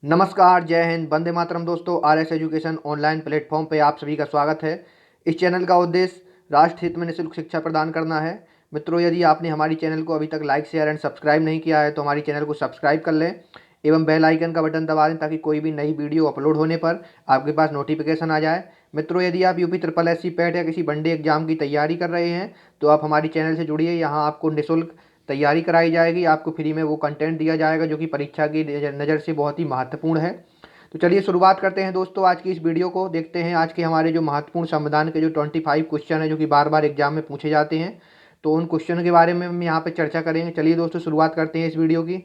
नमस्कार, जय हिंद, वंदे मातरम दोस्तों। आरएस एजुकेशन ऑनलाइन प्लेटफॉर्म पे आप सभी का स्वागत है। इस चैनल का उद्देश्य राष्ट्र हित में निःशुल्क शिक्षा प्रदान करना है। मित्रों, यदि आपने हमारी चैनल को अभी तक लाइक शेयर एंड सब्सक्राइब नहीं किया है तो हमारी चैनल को सब्सक्राइब कर लें एवं बेल आइकन का बटन दबा दें ताकि कोई भी नई वीडियो अपलोड होने पर आपके पास नोटिफिकेशन आ जाए। मित्रों, यदि आप UP triple S C PET या किसी वनडे एग्जाम की तैयारी कर रहे हैं तो आप हमारी चैनल से जुड़िए। यहाँ आपको निःशुल्क तैयारी कराई जाएगी, आपको फ्री में वो कंटेंट दिया जाएगा जो कि परीक्षा की नज़र से बहुत ही महत्वपूर्ण है। तो चलिए शुरुआत करते हैं दोस्तों आज की इस वीडियो को। देखते हैं आज के हमारे जो महत्वपूर्ण संविधान के जो 25 क्वेश्चन है जो कि बार बार एग्जाम में पूछे जाते हैं, तो उन क्वेश्चन के बारे में हम यहाँ पे चर्चा करेंगे। चलिए दोस्तों शुरुआत करते हैं इस वीडियो की।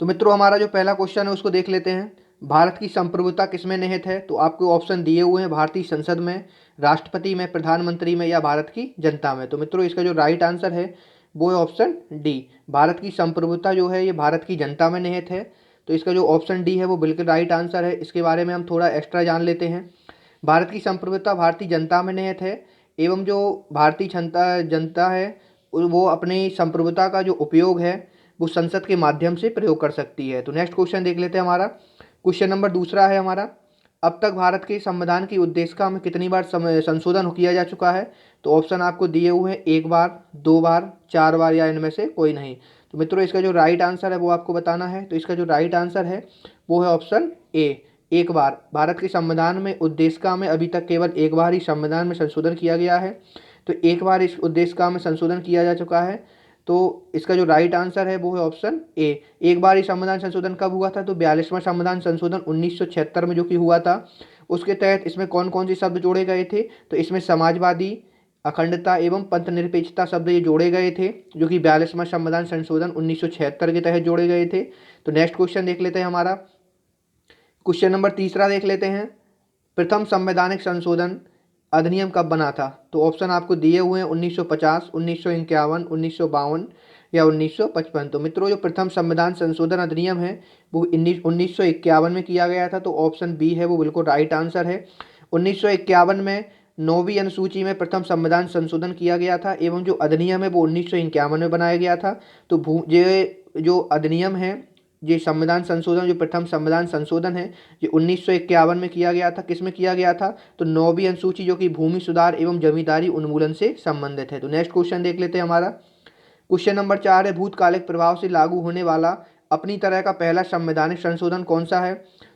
तो मित्रों, हमारा जो पहला क्वेश्चन है उसको देख लेते हैं। भारत की संप्रभुता किसमें निहित है? तो आपको ऑप्शन दिए हुए हैं, भारतीय संसद में, राष्ट्रपति में, प्रधानमंत्री में या भारत की जनता में। तो मित्रों, इसका जो राइट आंसर है वो है ऑप्शन डी। भारत की संप्रभुता जो है ये भारत की जनता में निहित है। तो इसका जो ऑप्शन डी है वो बिल्कुल राइट आंसर है। इसके बारे में हम थोड़ा एक्स्ट्रा जान लेते हैं। भारत की संप्रभुता भारतीय जनता में निहित है एवं जो भारतीय जनता जनता है वो अपनी संप्रभुता का जो उपयोग है वो संसद के माध्यम से प्रयोग कर सकती है। तो नेक्स्ट क्वेश्चन देख लेते हैं। हमारा क्वेश्चन नंबर दूसरा है हमारा, अब तक भारत के संविधान की उद्देशिका में कितनी बार संशोधन किया जा चुका है? तो ऑप्शन आपको दिए हुए हैं, एक बार, दो बार, चार बार या इनमें से कोई नहीं। तो मित्रों, इसका जो राइट आंसर है वो आपको बताना है। तो इसका जो राइट आंसर है वो है ऑप्शन ए, एक बार। भारत के संविधान में उद्देशिका में अभी तक केवल एक बार ही संविधान में संशोधन किया गया है। तो एक बार इस उद्देशिका में संशोधन किया जा चुका है। तो इसका जो राइट आंसर है वो है ऑप्शन ए। एक बार ही संविधान संशोधन कब हुआ था? तो 42वां संविधान संशोधन 1976 में जो कि हुआ था। उसके तहत इसमें कौन कौन से शब्द जोड़े गए थे? तो इसमें समाजवादी, अखंडता एवं पंथनिरपेक्षता शब्द ये जोड़े गए थे जो कि 42वां संविधान संशोधन 1976 के तहत जोड़े गए थे। तो नेक्स्ट क्वेश्चन देख लेते हैं। हमारा क्वेश्चन नंबर तीसरा देख लेते हैं। प्रथम संवैधानिक संशोधन अधिनियम कब बना था? तो ऑप्शन आपको दिए हुए हैं, 1950, 1951, 1952 या 1955। तो मित्रों, जो प्रथम संविधान संशोधन अधिनियम है वो 1951 में किया गया था। तो ऑप्शन बी है वो बिल्कुल राइट आंसर है। 1951 में 9वीं अनुसूची में प्रथम संविधान संशोधन किया गया था एवं जो अधिनियम है वो 1951 में बनाया गया था। तो ये जो अधिनियम है, ये संविधान संशोधन, जो प्रथम संविधान संशोधन है, ये 1951 में किया गया था। किस में किया गया था? तो 9वीं अनुसूची जो कि भूमि सुधार एवं जमींदारी उन्मूलन से संबंधित है। तो नेक्स्ट क्वेश्चन देख लेते हैं। हमारा क्वेश्चन नंबर 4 है, भूतकालिक प्रभाव से लागू होने वाला अपनी तरह का पहला संवैधानिक संशोधन कौन सा है?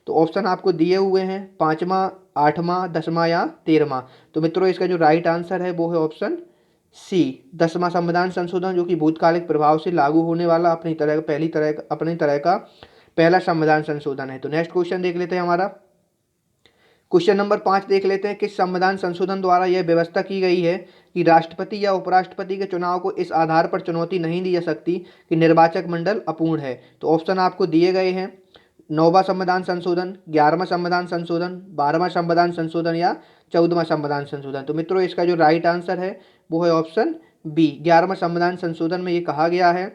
तो ऑप्शन आपको दिए हुए हैं, पाँचवा, आठवां, दसवां या 13वां। तो मित्रों, इसका जो राइट आंसर है वो है ऑप्शन सी, 10वां संविधान संशोधन जो कि भूतकालिक प्रभाव से लागू होने वाला अपनी तरह का पहला संविधान संशोधन है। तो नेक्स्ट क्वेश्चन देख लेते हैं। हमारा क्वेश्चन नंबर 5 देख लेते हैं। किस संविधान संशोधन द्वारा यह व्यवस्था की गई है कि राष्ट्रपति या उपराष्ट्रपति के चुनाव को इस आधार पर चुनौती नहीं दी जा सकती कि निर्वाचक मंडल अपूर्ण है? तो ऑप्शन आपको दिए गए हैं, 9वां संविधान संशोधन, 11वां संविधान संशोधन, 12वां संविधान संशोधन या 14वां संविधान संशोधन। तो मित्रों, इसका जो राइट आंसर है वो है ऑप्शन बी। 11वां संविधान संशोधन में ये कहा गया है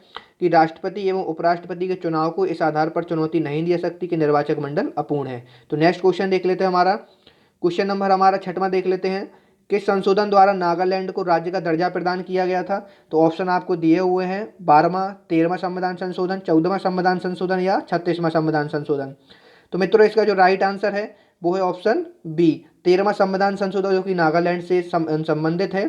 कि राष्ट्रपति एवं उपराष्ट्रपति के चुनाव को इस आधार पर चुनौती नहीं दी जा सकती कि निर्वाचक मंडल अपूर्ण है। तो नेक्स्ट क्वेश्चन देख लेते हैं। हमारा क्वेश्चन नंबर हमारा 6वां देख लेते हैं। किस संशोधन द्वारा नागालैंड को राज्य का दर्जा प्रदान किया गया था? तो ऑप्शन आपको दिए हुए हैं, 12वां, 13वां संविधान संशोधन, 14वां संविधान संशोधन या 36वां संविधान संशोधन। तो मित्रों, इसका जो राइट आंसर है वो है ऑप्शन बी, 13वां संविधान संशोधन जो कि नागालैंड से संबंधित है।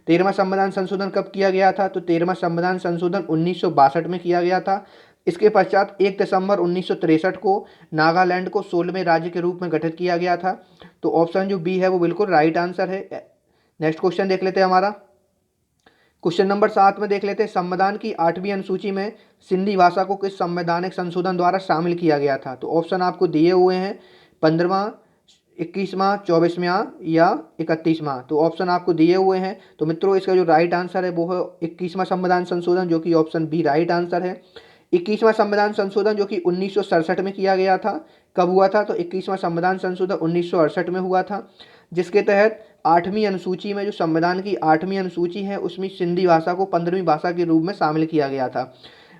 13वां संविधान संशोधन कब किया गया था? तो 13वां संविधान संशोधन 1962 में किया गया था। इसके पश्चात 1 दिसंबर 1963 को नागालैंड को 16वें राज्य के रूप में गठित किया गया था। तो ऑप्शन जो बी है वो बिल्कुल राइट आंसर है। नेक्स्ट क्वेश्चन देख लेते हैं। हमारा क्वेश्चन नंबर 7 में देख लेते हैं। संविधान की 8वीं अनुसूची में सिंधी भाषा को किस संवैधानिक संशोधन द्वारा शामिल किया गया था? तो ऑप्शन आपको दिए हुए हैं, 15वां, 21वां, 24वां या 31वां। तो ऑप्शन आपको दिए हुए हैं। तो मित्रों, इसका जो राइट आंसर है वो है 21वां संविधान संशोधन जो कि ऑप्शन बी राइट आंसर है। 21वां संविधान संशोधन जो कि 1967 में किया गया था। कब हुआ था? तो 21वां संविधान संशोधन 1968 में हुआ था, जिसके तहत 8वीं अनुसूची में, जो संविधान की 8वीं अनुसूची है, उसमें सिंधी भाषा को 15वीं भाषा के रूप में शामिल किया गया था।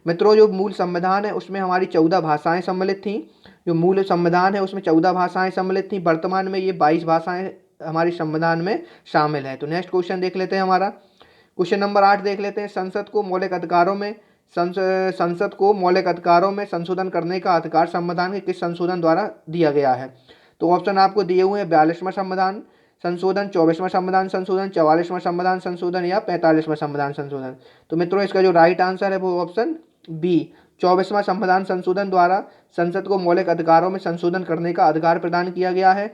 मित्रों, जो मूल संविधान है उसमें हमारी 14 भाषाएं सम्मिलित थीं। जो मूल संविधान है उसमें 14 भाषाएं सम्मिलित थीं। वर्तमान में ये 22 भाषाएं हमारे संविधान में शामिल है। तो नेक्स्ट क्वेश्चन देख लेते हैं। हमारा क्वेश्चन नंबर 8 देख लेते हैं। संसद को मौलिक अधिकारों में संसद को मौलिक अधिकारों में संशोधन करने का अधिकार संविधान के किस संशोधन द्वारा दिया गया है? तो ऑप्शन आपको दिए हुए हैं 42वां संविधान संशोधन, 24वां संविधान संशोधन, 44वां संविधान संशोधन या 45वां संविधान संशोधन। तो मित्रों इसका जो राइट आंसर है वो ऑप्शन बी 24वां संविधान संशोधन द्वारा संसद को मौलिक अधिकारों में संशोधन करने का अधिकार प्रदान किया गया है।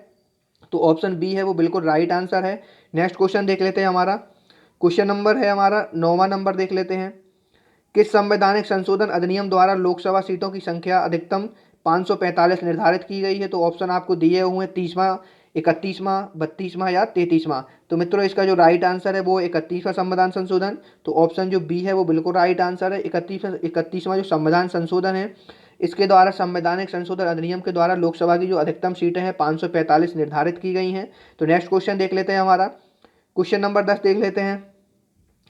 तो ऑप्शन बी है वो बिल्कुल राइट आंसर है। नेक्स्ट क्वेश्चन देख लेते हैं हमारा। क्वेश्चन नंबर है हमारा 9वां नंबर देख लेते हैं। किस संवैधानिक संशोधन अधिनियम द्वारा लोकसभा सीटों की संख्या अधिकतम 545 निर्धारित की गई है? तो ऑप्शन आपको दिए हुए हैं 30वां, 31वां, 32वां या 33वां। तो मित्रों इसका जो राइट आंसर है वो 31वां संविधान संशोधन। तो ऑप्शन जो बी है वो बिल्कुल राइट आंसर है। 31वां जो संविधान संशोधन है इसके द्वारा संवैधानिक संशोधन अधिनियम के द्वारा लोकसभा की जो अधिकतम सीटें हैं 545 निर्धारित की गई हैं। तो नेक्स्ट क्वेश्चन देख लेते हैं हमारा। क्वेश्चन नंबर 10 देख लेते हैं।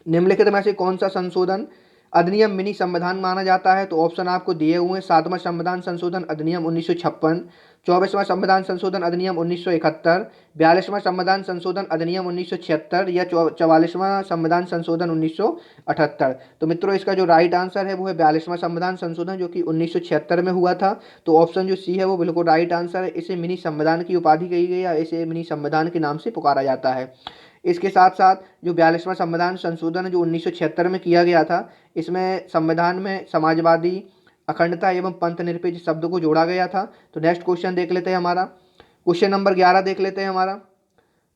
निम्नलिखित में से कौन सा संशोधन अधिनियम मिनी संविधान माना जाता है? तो ऑप्शन आपको दिए हुए हैं 7वां संविधान संशोधन अधिनियम 1956, 24वां संविधान संशोधन अधिनियम 1971, 42वां संविधान संशोधन अधिनियम 1976 या 44वां संविधान संशोधन 1978। तो मित्रों इसका जो राइट आंसर है वो है 42वां संविधान संशोधन जो कि 1976 में हुआ था। तो ऑप्शन जो सी है वो बिल्कुल राइट आंसर है। इसे मिनी संविधान की उपाधि कही गई है, इसे मिनी संविधान के नाम से पुकारा जाता है। इसके साथ साथ जो 42वां संविधान संशोधन जो 1976 में किया गया था इसमें संविधान में समाजवादी, अखंडता एवं पंथ निरपेक्ष शब्द को जोड़ा गया था। तो नेक्स्ट क्वेश्चन देख लेते हैं हमारा। क्वेश्चन नंबर 11 देख लेते हैं हमारा।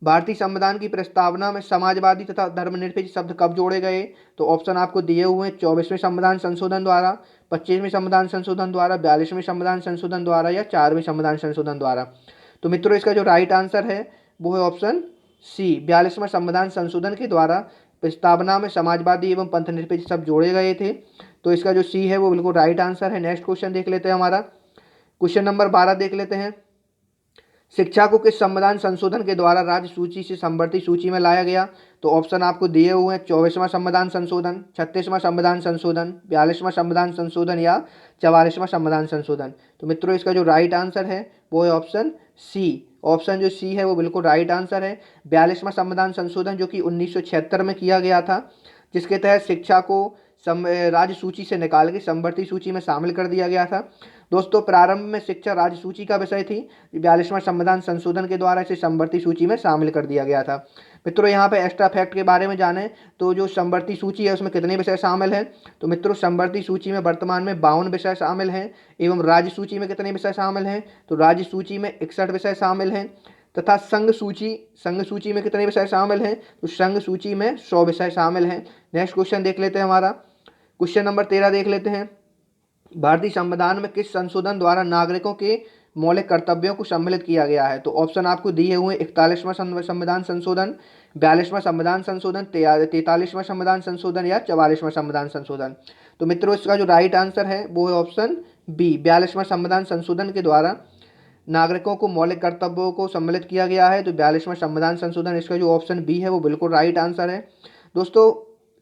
भारतीय संविधान की प्रस्तावना में समाजवादी तथा धर्मनिरपेक्ष शब्द कब जोड़े गए? तो ऑप्शन आपको दिए हुए हैं 24वें संविधान संशोधन द्वारा, 25वें संविधान संशोधन द्वारा, 42वें संविधान संशोधन द्वारा या 4वें संविधान संशोधन द्वारा। तो मित्रों इसका जो राइट आंसर है वो है ऑप्शन सी 42वां संविधान संशोधन के द्वारा प्रस्तावना में समाजवादी एवं पंथ निरपेक्ष शब्द जोड़े गए थे। तो इसका जो सी है वो बिल्कुल राइट आंसर है। नेक्स्ट क्वेश्चन देख लेते हैं हमारा। क्वेश्चन नंबर 12 देख लेते हैं। शिक्षा को किस संविधान संशोधन के द्वारा राज्य सूची से समवर्ती सूची में लाया गया? तो ऑप्शन आपको दिए हुए हैं 24वां संविधान संशोधन, 36वां संविधान संशोधन, 42वां संविधान संशोधन या 44वां संविधान संशोधन। तो मित्रों इसका जो राइट आंसर है वो है ऑप्शन सी। ऑप्शन जो सी है वो बिल्कुल राइट आंसर है। 42वां संविधान संशोधन जो कि 1976 में किया गया था, जिसके तहत शिक्षा को राज्य सूची से निकाल के समवर्ती सूची में शामिल कर दिया गया था। दोस्तों प्रारंभ में शिक्षा राज्य सूची का विषय थी, 42वां संविधान संशोधन के द्वारा इसे समवर्ती सूची में शामिल कर दिया गया था। मित्रों यहाँ पे एक्स्ट्रा फैक्ट के बारे में जाने तो जो समवर्ती सूची है उसमें कितने विषय शामिल हैं? तो मित्रों समवर्ती सूची में वर्तमान में 52 विषय शामिल हैं। एवं राज्य सूची में कितने विषय शामिल हैं? तो राज्य सूची में 61 विषय शामिल हैं। तथा संघ सूची में कितने विषय शामिल हैं? तो संघ सूची में 100 विषय शामिल हैं। नेक्स्ट क्वेश्चन देख लेते हैं हमारा। क्वेश्चन नंबर 13 देख लेते हैं। भारतीय संविधान में किस संशोधन द्वारा नागरिकों के मौलिक कर्तव्यों को सम्मिलित किया गया है? तो ऑप्शन आपको दिए हुए 41वां संविधान संशोधन, 42वां संविधान संशोधन, 43वां संविधान संशोधन या 44वां संविधान संशोधन। तो मित्रों इसका जो राइट आंसर है वो है ऑप्शन बी 42वां संविधान संशोधन के द्वारा नागरिकों को मौलिक कर्तव्यों को सम्मिलित किया गया है। तो 42वां संविधान संशोधन इसका जो ऑप्शन बी है वो बिल्कुल राइट आंसर है। दोस्तों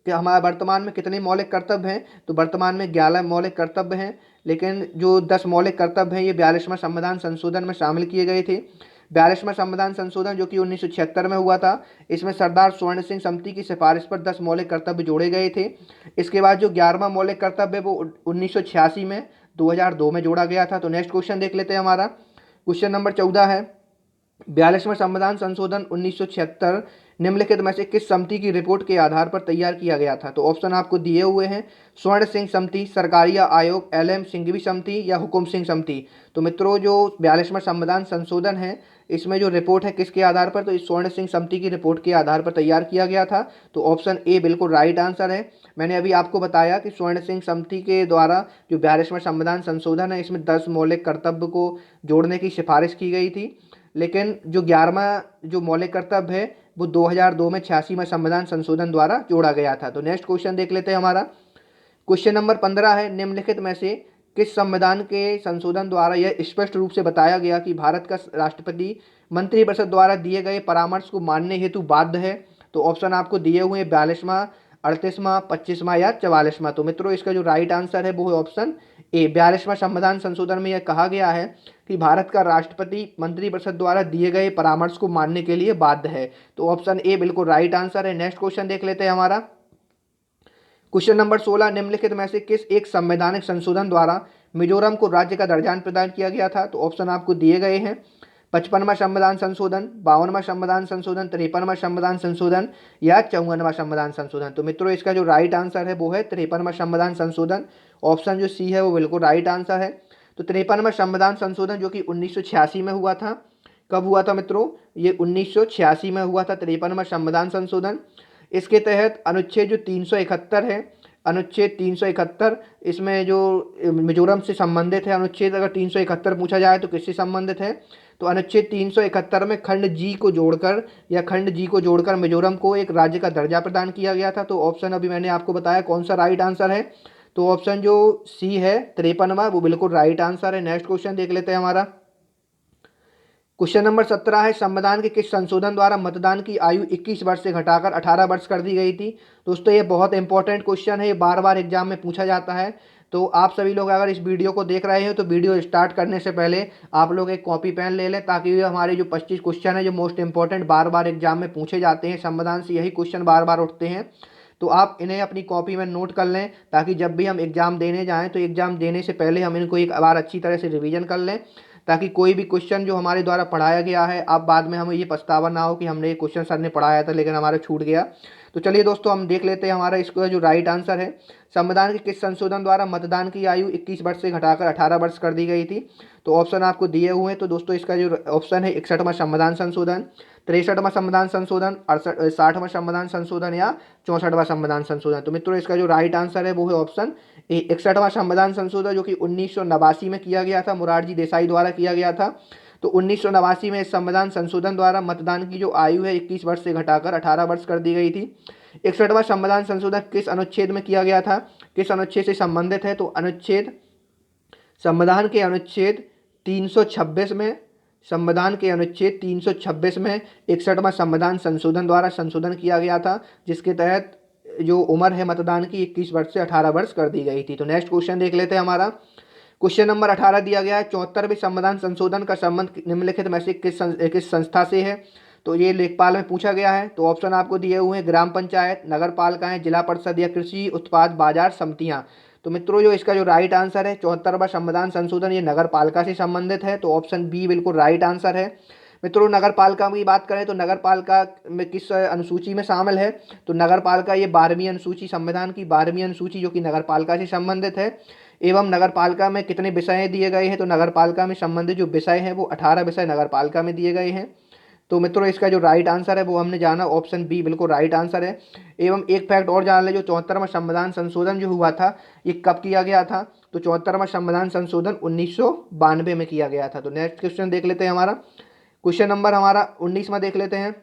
कि हमारे वर्तमान में कितने मौलिक कर्तव्य हैं? तो वर्तमान में 11 मौलिक कर्तव्य हैं, लेकिन जो 10 मौलिक कर्तव्य हैं ये 42वां संविधान संशोधन में शामिल किए गए थे। 42वां संविधान संशोधन जो कि 1976 में हुआ था, इसमें सरदार स्वर्ण सिंह समिति की सिफारिश पर 10 मौलिक कर्तव्य जोड़े गए थे। इसके बाद जो 11वां मौलिक कर्तव्य वो 1986 में 2002 में जोड़ा गया था। तो नेक्स्ट क्वेश्चन देख लेते हैं हमारा। क्वेश्चन नंबर 14 है। 42वां संविधान संशोधन 1976 निम्नलिखित में से किस समिति की रिपोर्ट के आधार पर तैयार किया गया था? तो ऑप्शन आपको दिए हुए हैं स्वर्ण सिंह समिति, सरकारिया आयोग, LM सिंघवी समिति या हुकुम सिंह समिति। तो मित्रों जो 42वां संविधान संशोधन है इसमें जो रिपोर्ट है किसके आधार पर? तो इस स्वर्ण सिंह समिति की रिपोर्ट के आधार पर तैयार किया गया था। तो ऑप्शन ए बिल्कुल राइट आंसर है। मैंने अभी आपको बताया कि स्वर्ण सिंह समिति के द्वारा जो 42वां संविधान संशोधन है इसमें 10 मौलिक कर्तव्य को जोड़ने की सिफारिश की गई थी, लेकिन जो 11वां जो मौलिक कर्तव्य है वो 2002 में 86वां संविधान संशोधन द्वारा जोड़ा गया था। तो नेक्स्ट क्वेश्चन देख लेते हैं हमारा। क्वेश्चन नंबर 15 है। निम्नलिखित में से किस संविधान के संशोधन द्वारा यह स्पष्ट रूप से बताया गया कि भारत का राष्ट्रपति मंत्रिपरिषद द्वारा दिए गए परामर्श को मानने हेतु बाध्य है? तो ऑप्शन आपको दिए हुए हैं 42वां, 38वां, 25वां या 44वां। तो मित्रों इसका जो राइट आंसर है वो है ऑप्शन ए 42वां संविधान संशोधन में यह कहा गया है कि भारत का राष्ट्रपति मंत्रिपरिषद द्वारा दिए गए परामर्श को मानने के लिए बाध्य है। तो ऑप्शन ए बिल्कुल राइट आंसर है। नेक्स्ट क्वेश्चन देख लेते हैं हमारा। क्वेश्चन नंबर 16, निम्नलिखित में से किस एक संवैधानिक संशोधन द्वारा मिजोरम को राज्य का दर्जा प्रदान किया गया था? तो ऑप्शन आपको दिए गए हैं। 55वां संविधान संशोधन, 52वां संविधान संशोधन, 53वां संविधान संशोधन या 54वां संविधान संशोधन। तो मित्रों इसका जो राइट आंसर है वो है 53वां संविधान संशोधन। ऑप्शन जो सी है वो बिल्कुल राइट आंसर है। तो 53वां संविधान संशोधन जो कि 1986 में हुआ था। कब हुआ था मित्रों? ये 1986 में हुआ था 53वां संविधान संशोधन। इसके तहत अनुच्छेद जो 371 है, अनुच्छेद 371, इसमें जो मिजोरम से संबंधित है अनुच्छेद, अगर 371 पूछा जाए तो किससे संबंधित है? तो अनुच्छेद 371 में खंड जी को जोड़कर मिजोरम को एक राज्य का दर्जा प्रदान किया गया था। तो ऑप्शन अभी मैंने आपको बताया कौन सा राइट आंसर है। तो ऑप्शन जो सी है 53वां वो बिल्कुल राइट आंसर है। नेक्स्ट क्वेश्चन देख लेते हैं हमारा। क्वेश्चन नंबर 17 है, संविधान के किस संशोधन द्वारा मतदान की आयु 21 वर्ष से घटाकर 18 वर्ष कर दी गई थी? दोस्तों ये बहुत इंपॉर्टेंट क्वेश्चन है, ये बार बार एग्जाम में पूछा जाता है। तो आप सभी लोग अगर इस वीडियो को देख रहे हो तो वीडियो स्टार्ट करने से पहले आप लोग एक कॉपी पेन ले लें, ताकि हमारे जो 25 क्वेश्चन है जो मोस्ट इंपॉर्टेंट बार बार एग्जाम में पूछे जाते हैं, संविधान से यही क्वेश्चन बार बार उठते हैं, तो आप इन्हें अपनी कॉपी में नोट कर लें, ताकि जब भी हम एग्ज़ाम देने जाएं तो एग्ज़ाम देने से पहले हम इनको एक बार अच्छी तरह से रिवीजन कर लें, ताकि कोई भी क्वेश्चन जो हमारे द्वारा पढ़ाया गया है अब बाद में हमें ये पछतावा ना हो कि हमने ये क्वेश्चन सर ने पढ़ाया था लेकिन हमारा छूट गया। तो चलिए दोस्तों हम देख लेते हैं हमारा इसका जो राइट आंसर है, संविधान के किस संशोधन द्वारा मतदान की आयु 21 वर्ष से घटाकर 18 वर्ष कर दी गई थी? तो ऑप्शन आपको दिए हुए हैं। तो दोस्तों इसका जो ऑप्शन है 61वां संविधान संशोधन, 63वां संविधान संशोधन, 60वां संविधान संशोधन या 64वां संविधान संशोधन। तो मित्रों इसका जो राइट आंसर है वो है ऑप्शन 61वां संविधान संशोधन, जो कि 1989 में किया गया था, मोरारजी देसाई द्वारा किया गया था। तो 1989 में इस संविधान संशोधन द्वारा मतदान की जो आयु है 21 वर्ष से घटाकर 18 वर्ष कर दी गई थी। 61वां संविधान संशोधन किस अनुच्छेद में किया गया था, किस अनुच्छेद से संबंधित है? तो संविधान के अनुच्छेद 326 में, संविधान के अनुच्छेद 326 में 61वां संविधान संशोधन द्वारा संशोधन किया गया था, जिसके तहत जो उम्र है मतदान की 21 वर्ष से 18 वर्ष कर दी गई थी। तो नेक्स्ट क्वेश्चन देख लेते हैं हमारा। क्वेश्चन नंबर 18 दिया गया है, 74वें संविधान संशोधन का संबंध निम्नलिखित में से किस संस्था से है? तो ये लेखपाल में पूछा गया है। तो ऑप्शन आपको दिए हुए हैं, ग्राम पंचायत, नगर पालिकाएं, जिला परिषद या कृषि उत्पाद बाजार समितियां। तो मित्रों जो इसका जो राइट आंसर है 74वां संविधान संशोधन ये नगर पालिका से संबंधित है। तो ऑप्शन बी बिल्कुल राइट आंसर है। मित्रों नगर पालिका की बात करें तो नगर पालिका में किस अनुसूची में शामिल है? तो नगर पालिका ये 12वीं अनुसूची, संविधान की 12वीं अनुसूची जो कि नगर पालिका से संबंधित है। एवं नगर पालिका में कितने विषय दिए गए हैं? तो नगर पालिका में संबंधित जो विषय हैं वो 18 विषय नगर पालिका में दिए गए हैं। तो मित्रों इसका जो राइट आंसर है वो हमने जाना, ऑप्शन बी बिल्कुल राइट आंसर है। एवं एक फैक्ट और जान ले, जो 74वां संविधान संशोधन जो हुआ था ये कब किया गया था? तो 74वां संविधान संशोधन 1992 में किया गया था। तो नेक्स्ट क्वेश्चन देख लेते हैं हमारा। क्वेश्चन नंबर हमारा 19वां देख लेते हैं,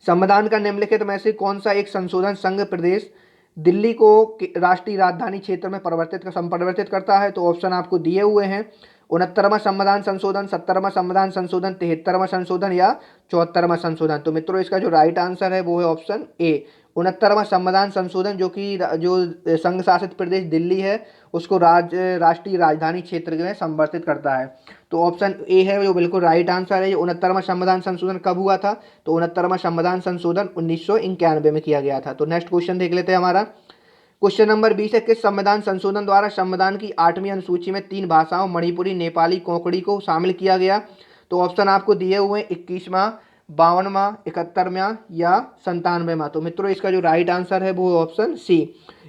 संविधान का निम्नलिखित में से कौन सा एक संशोधन संघ प्रदेश दिल्ली को राष्ट्रीय राजधानी क्षेत्र में संपरिवर्तित करता है? तो ऑप्शन आपको दिए हुए हैं, 69वां संविधान संशोधन, 70वां संविधान संशोधन, 73वां संशोधन या 74वां संशोधन। तो मित्रों इसका जो राइट आंसर है वो है ऑप्शन ए, 69वां संविधान संशोधन, जो कि जो संघ शासित प्रदेश दिल्ली है उसको राष्ट्रीय राजधानी क्षेत्र में संवर्धित करता है। तो ऑप्शन ए है जो बिल्कुल राइट आंसर है। ये 69वां संविधान संशोधन कब हुआ था? तो 69वां संविधान संशोधन 1991 में किया गया था। तो नेक्स्ट क्वेश्चन देख लेते हैं हमारा। क्वेश्चन नंबर 20 है, किस संविधान संशोधन द्वारा संविधान की 8वीं अनुसूची में 3 भाषाओं मणिपुरी, नेपाली, कोंकणी को शामिल किया गया? तो ऑप्शन आपको दिए हुए 21वां, 52वां, 71वां या 97वां। तो मित्रों इसका जो राइट आंसर है वो ऑप्शन सी,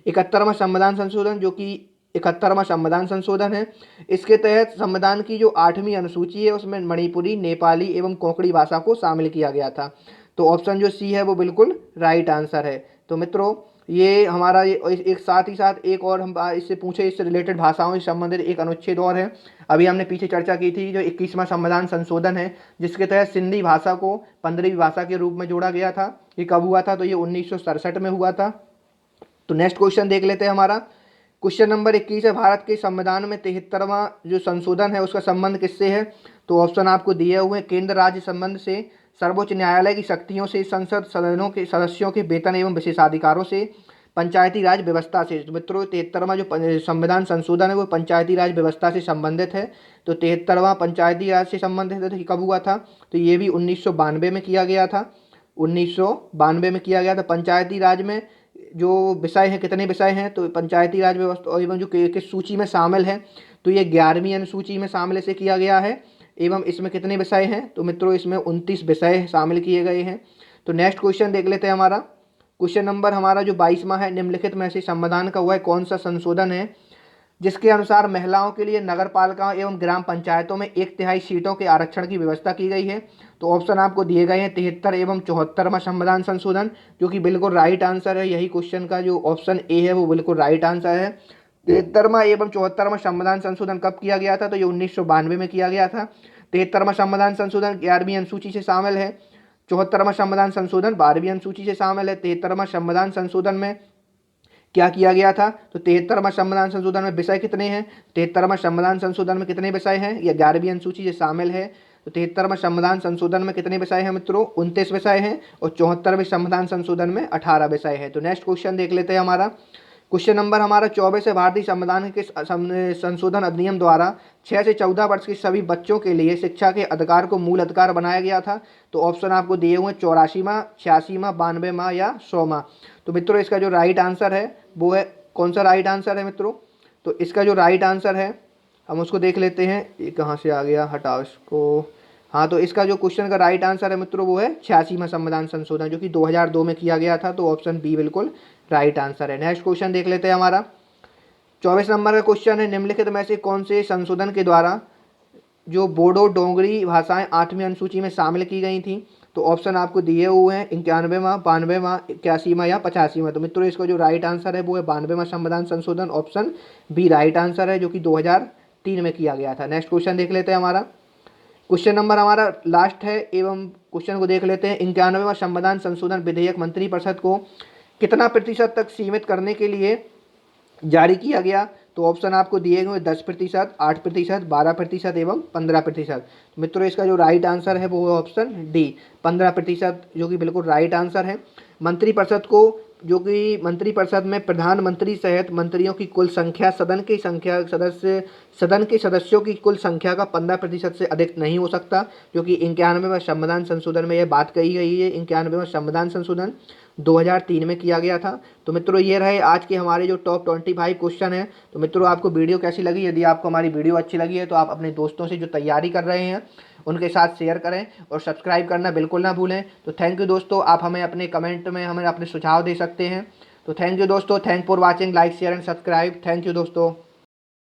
71वां संविधान संशोधन, जो कि 71वां संविधान संशोधन है। इसके तहत संविधान की जो 8वीं अनुसूची है उसमें मणिपुरी, नेपाली एवं कोंकणी भाषा को शामिल किया गया था। तो ऑप्शन जो सी है वो बिल्कुल राइट आंसर है। तो मित्रों ये हमारा ये एक साथ ही साथ एक और हम इससे पूछे, इससे रिलेटेड भाषाओं से संबंधित एक अनुच्छेद और है। अभी हमने पीछे चर्चा की थी जो 21वां संविधान संशोधन है, जिसके तहत सिंधी भाषा को 15वीं भाषा के रूप में जोड़ा गया था। ये कब हुआ था? तो ये 1967 में हुआ था। तो नेक्स्ट क्वेश्चन देख लेते हैं हमारा। क्वेश्चन नंबर 21 है, भारत के संविधान में 73वां जो संशोधन है उसका संबंध किससे है? तो ऑप्शन आपको दिए हुए, केंद्र राज्य संबंध से, सर्वोच्च न्यायालय की शक्तियों से, संसद सदनों के सदस्यों के वेतन एवं विशेषाधिकारों से, पंचायती राज व्यवस्था से। तो मित्रों 73वां जो संविधान संशोधन है वो पंचायती राज व्यवस्था से संबंधित है। तो 73वां पंचायती राज से संबंधित है। तो कब हुआ था? तो ये भी 1992 में किया गया था, 1992 में किया गया था। पंचायती राज में जो विषय हैं, कितने विषय हैं, तो पंचायती राज व्यवस्था एवं जो किस सूची में शामिल है, तो ये 11वीं अनुसूची में शामिल इसे किया गया है। एवं इसमें कितने विषय हैं, तो मित्रों इसमें 29 विषय शामिल किए गए हैं। तो नेक्स्ट क्वेश्चन देख लेते हैं हमारा। क्वेश्चन नंबर हमारा जो 22वां है, निम्नलिखित में से संविधान का वह कौन सा संशोधन है जिसके अनुसार महिलाओं के लिए नगर पालिकाओं एवं ग्राम पंचायतों में 1/3 सीटों के आरक्षण की व्यवस्था की गई है। तो ऑप्शन आपको दिए गए हैं 73 एवं 74वां संविधान संशोधन, जो कि बिल्कुल राइट आंसर है। यही क्वेश्चन का जो ऑप्शन ए है वो बिल्कुल राइट आंसर है। 73वां एवं 74वां संविधान संशोधन कब किया गया था, तो ये 1992 में किया गया था। 73वां संविधान संशोधन 11वीं अनुसूची से शामिल है। 74वां संविधान संशोधन 12वीं अनुसूची से शामिल है। 73वां संविधान संशोधन में क्या किया गया था, तो 73वां संविधान संशोधन में विषय कितने हैं, 73वां संविधान संशोधन में कितने विषय हैं, यह 11वीं अनुसूची से शामिल है। तो 73वां संविधान संशोधन में कितने विषय हैं मित्रों, 29 विषय हैं। और 74वें संविधान संशोधन में 18 विषय है। तो नेक्स्ट क्वेश्चन देख लेते हैं हमारा। क्वेश्चन नंबर हमारा 24 है, भारतीय संविधान के संशोधन अधिनियम द्वारा 6 से 14 वर्ष के सभी बच्चों के लिए शिक्षा के अधिकार को मूल अधिकार बनाया गया था। तो ऑप्शन आपको दिए हुए 84वां, 86वां, 92वां या 100वां। तो मित्रों इसका जो राइट आंसर है वो है, कौन सा राइट आंसर है मित्रों, तो इसका जो राइट आंसर है हम उसको देख लेते हैं। ये कहाँ से आ गया, हटाओ इसको। हाँ, तो इसका जो क्वेश्चन का राइट आंसर है मित्रों वो है 86वां संविधान संशोधन, जो कि 2002 में किया गया था। तो ऑप्शन बी बिल्कुल राइट आंसर है। नेक्स्ट क्वेश्चन देख लेते हैं हमारा। 24 नंबर का क्वेश्चन है, निम्नलिखित में से कौन से संशोधन के द्वारा जो बोडो डोंगरी भाषाएं 8वीं अनुसूची में शामिल की गई थी। तो ऑप्शन आपको दिए हुए हैं 91वां, 92वां, 81वां या 85वां। तो मित्रों इसका जो राइट आंसर है वो है 92वां संविधान संशोधन, ऑप्शन बी राइट आंसर है, जो कि 2003 में किया गया था। नेक्स्ट क्वेश्चन देख लेते हैं हमारा। क्वेश्चन नंबर हमारा लास्ट है एवं क्वेश्चन को देख लेते हैं। 91वां संविधान संशोधन विधेयक मंत्रिपरिषद को कितना प्रतिशत तक सीमित करने के लिए जारी किया गया। तो ऑप्शन आपको दिए हुए 10%, 8%, 12% एवं 15%। मित्रों इसका जो राइट आंसर है वो है ऑप्शन डी 15%, जो कि बिल्कुल राइट आंसर है। मंत्रिपरिषद को, जो कि मंत्रिपरिषद में प्रधानमंत्री सहित मंत्रियों की कुल संख्या, सदन के सदस्यों की कुल संख्या का 15% से अधिक नहीं हो सकता, जो कि 91वें संविधान संशोधन में यह बात कही गई है। 91वां संविधान संशोधन 2003 में किया गया था। तो मित्रों ये रहे आज के हमारे जो टॉप 25 क्वेश्चन हैं। तो मित्रों आपको वीडियो कैसी लगी, यदि आपको हमारी वीडियो अच्छी लगी है तो आप अपने दोस्तों से जो तैयारी कर रहे हैं उनके साथ शेयर करें और सब्सक्राइब करना बिल्कुल ना भूलें। तो थैंक यू दोस्तों, आप हमें अपने कमेंट में हमें अपने सुझाव दे सकते हैं। तो थैंक यू दोस्तों, thank for watching, like share and subscribe. Thank you दोस्तों।